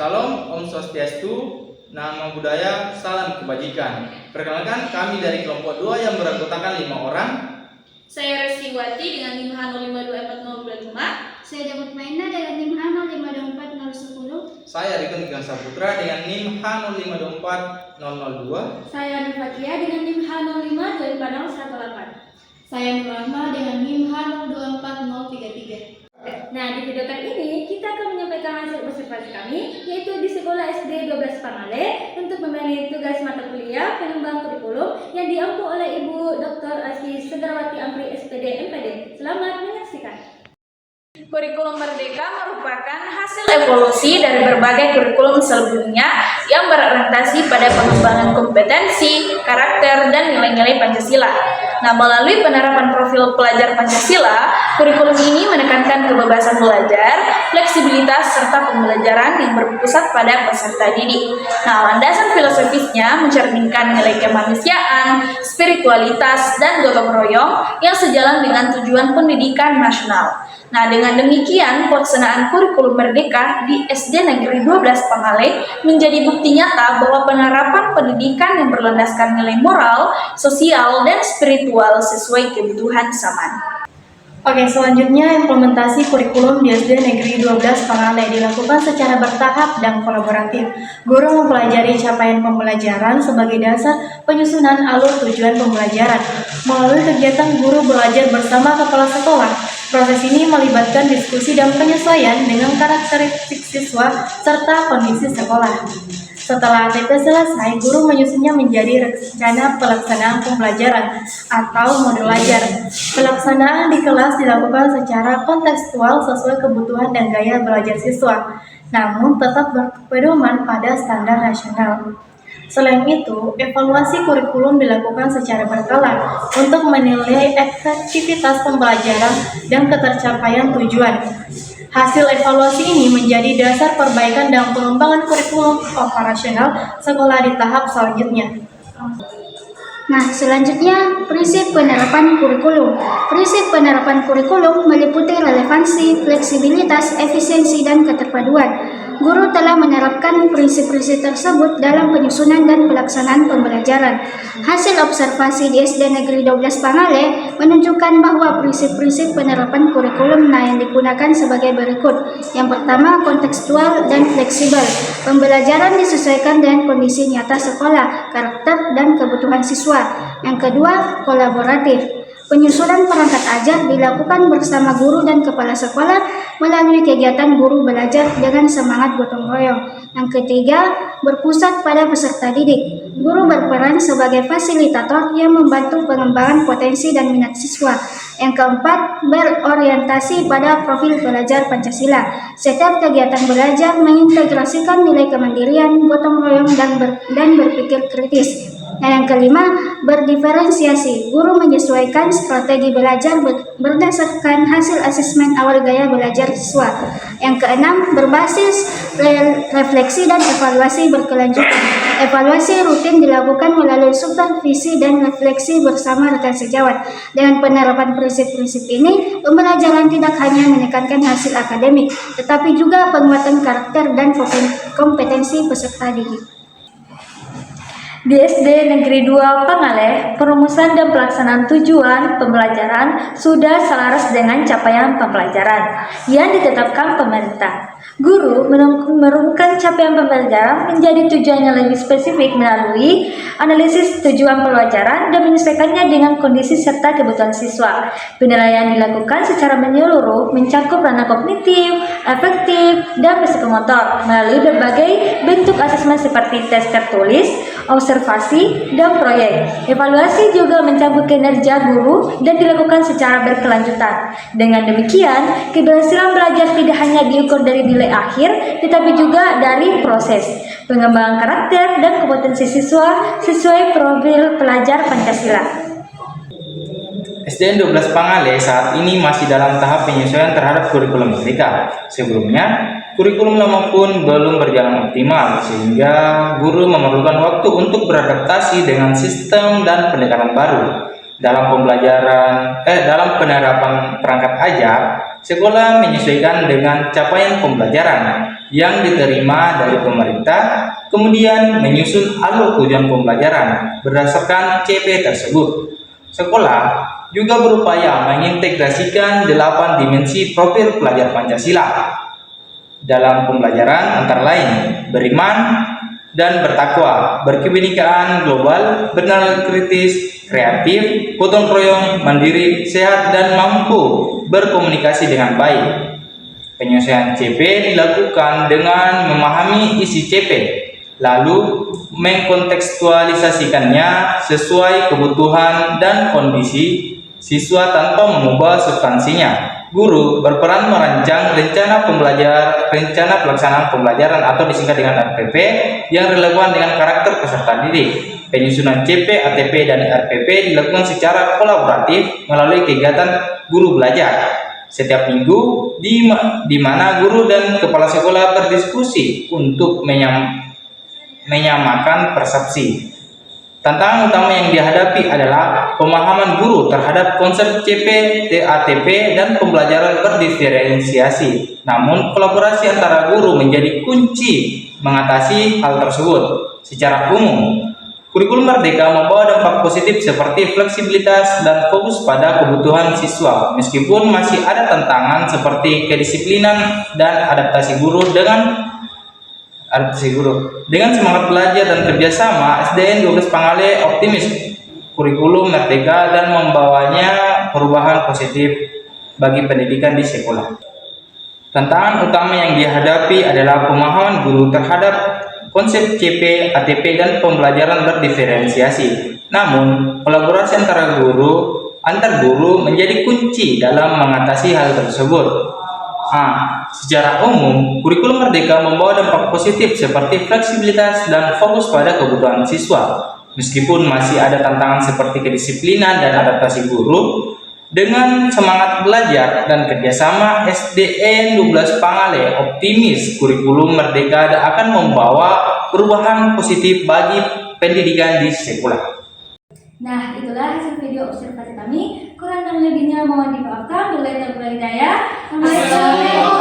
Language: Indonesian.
Salam, Om Swastiastu, Nama Budaya, Salam Kebajikan. Perkenalkan, kami dari kelompok 2 yang beranggotakan 5 orang. Saya Restiwati dengan NIM H05240225. Saya Dapat Maina dengan NIM H05240110. Saya Rikun Gilang Saputra dengan NIM H05240002. Saya Nufatia dengan NIM H05250118. Saya Nurahma dengan NIM H024033. Nah, di video kali ini kita akan menyampaikan hasil observasi kami, yaitu di Sekolah SD 12 Pangale untuk memenuhi tugas mata kuliah pengembang kurikulum yang diampu oleh Ibu Dr. Aziz Sendrawati Amri SPD MPD. Selamat menyaksikan. Kurikulum Merdeka merupakan hasil evolusi dari berbagai kurikulum sebelumnya yang berorientasi pada pengembangan kompetensi, karakter, dan nilai-nilai Pancasila. Nah, melalui penerapan profil pelajar Pancasila, kurikulum ini menekankan kebebasan belajar, fleksibilitas, serta pembelajaran yang berpusat pada peserta didik. Nah, landasan filosofisnya mencerminkan nilai kemanusiaan, spiritualitas, dan gotong royong yang sejalan dengan tujuan pendidikan nasional. Nah, dengan demikian, pelaksanaan kurikulum Merdeka di SD Negeri 12 Pangale menjadi bukti nyata bahwa penerapan pendidikan yang berlandaskan nilai moral, sosial, dan spiritual sesuai kebutuhan zaman. Oke, selanjutnya implementasi kurikulum di SD Negeri 12 Pangale dilakukan secara bertahap dan kolaboratif. Guru mempelajari capaian pembelajaran sebagai dasar penyusunan alur tujuan pembelajaran. Melalui kegiatan guru belajar bersama kepala sekolah, proses ini melibatkan diskusi dan penyesuaian dengan karakteristik siswa serta kondisi sekolah. Setelah ATP selesai, guru menyusunnya menjadi rencana pelaksanaan pembelajaran atau modul ajar. Pelaksanaan di kelas dilakukan secara kontekstual sesuai kebutuhan dan gaya belajar siswa, namun tetap berpedoman pada standar nasional. Selain itu, evaluasi kurikulum dilakukan secara berkala untuk menilai efektivitas pembelajaran dan ketercapaian tujuan. Hasil evaluasi ini menjadi dasar perbaikan dan pengembangan kurikulum operasional sekolah di tahap selanjutnya. Nah, selanjutnya prinsip penerapan kurikulum. Prinsip penerapan kurikulum meliputi relevansi, fleksibilitas, efisiensi, dan keterpaduan. Guru telah menerapkan prinsip-prinsip tersebut dalam penyusunan dan pelaksanaan pembelajaran. Hasil observasi di SD Negeri 12 Pangale menunjukkan bahwa prinsip-prinsip penerapan kurikulum yang digunakan sebagai berikut. Yang pertama, kontekstual dan fleksibel. Pembelajaran disesuaikan dengan kondisi nyata sekolah, karakter, dan kebutuhan siswa. Yang kedua, kolaboratif. Penyusunan perangkat ajar dilakukan bersama guru dan kepala sekolah melalui kegiatan guru belajar dengan semangat gotong royong. Yang ketiga, berpusat pada peserta didik. Guru berperan sebagai fasilitator yang membantu pengembangan potensi dan minat siswa. Yang keempat, berorientasi pada profil pelajar Pancasila. Setiap kegiatan belajar mengintegrasikan nilai kemandirian, gotong royong, dan berpikir kritis. Yang kelima, berdiferensiasi. Guru menyesuaikan strategi belajar berdasarkan hasil asesmen awal gaya belajar siswa. Yang keenam, berbasis refleksi dan evaluasi berkelanjutan. Evaluasi rutin dilakukan melalui supervisi dan refleksi bersama rekan sejawat. Dengan penerapan prinsip-prinsip ini, pembelajaran tidak hanya menekankan hasil akademik, tetapi juga penguatan karakter dan kompetensi peserta didik. Di SD Negeri 2 Pangale, perumusan dan pelaksanaan tujuan pembelajaran sudah selaras dengan capaian pembelajaran yang ditetapkan pemerintah. Guru merumkan capaian pembelajaran menjadi tujuan yang lebih spesifik melalui analisis tujuan pembelajaran dan menyesuaikannya dengan kondisi serta kebutuhan siswa. Penilaian dilakukan secara menyeluruh, mencakup ranah kognitif, afektif, dan psikomotor melalui berbagai bentuk asesmen seperti tes tertulis, observasi, dan proyek. Evaluasi juga mencabut kinerja guru dan dilakukan secara berkelanjutan. Dengan demikian, keberhasilan belajar tidak hanya diukur dari nilai akhir, tetapi juga dari proses pengembangan karakter dan kompetensi siswa sesuai profil pelajar Pancasila. SDN 12 Pangale saat ini masih dalam tahap penyesuaian terhadap kurikulum Merdeka. Sebelumnya, kurikulum lama pun belum berjalan optimal, sehingga guru memerlukan waktu untuk beradaptasi dengan sistem dan pendekatan baru. Dalam penerapan perangkat ajar, sekolah menyesuaikan dengan capaian pembelajaran. yang diterima dari pemerintah, kemudian menyusun alur tujuan pembelajaran berdasarkan CP tersebut. Sekolah juga berupaya mengintegrasikan 8 dimensi profil pelajar Pancasila dalam pembelajaran, antara lain beriman dan bertakwa, berkebinekaan global, bernalar kritis, kreatif, gotong royong, mandiri, sehat, dan mampu berkomunikasi dengan baik. Penyelesaian CP dilakukan dengan memahami isi CP, lalu mengkontekstualisasikannya sesuai kebutuhan dan kondisi siswa tanpa mengubah substansinya. Guru berperan merancang rencana pelaksanaan pembelajaran atau disingkat dengan RPP yang relevan dengan karakter peserta didik. Penyusunan CP, ATP, dan RPP dilakukan secara kolaboratif melalui kegiatan guru belajar setiap minggu di mana guru dan kepala sekolah berdiskusi untuk menyamakan persepsi. Tantangan utama yang dihadapi adalah pemahaman guru terhadap konsep CP, ATP, dan pembelajaran berdiferensiasi. Namun, kolaborasi antara guru menjadi kunci mengatasi hal tersebut. Secara umum, kurikulum Merdeka membawa dampak positif seperti fleksibilitas dan fokus pada kebutuhan siswa, meskipun masih ada tantangan seperti kedisiplinan dan adaptasi guru. Dengan semangat belajar dan kerjasama, SDN 12 Pangale optimis kurikulum Merdeka dan membawanya perubahan positif bagi pendidikan di sekolah. Tantangan utama yang dihadapi adalah pemahaman guru terhadap konsep CP, ATP, dan pembelajaran berdiferensiasi. Namun, kolaborasi antar guru menjadi kunci dalam mengatasi hal tersebut. Secara umum, kurikulum Merdeka membawa dampak positif seperti fleksibilitas dan fokus pada kebutuhan siswa. Meskipun masih ada tantangan seperti kedisiplinan dan adaptasi guru, dengan semangat belajar dan kerjasama, SDN 12 Pangale optimis kurikulum Merdeka akan membawa perubahan positif bagi pendidikan di sekolah. Nah, itulah hasil video observasi kami. Kurang dan lebihnya mohon dimaafkan. Wabillahi taufiq wal hidayah. Assalamualaikum.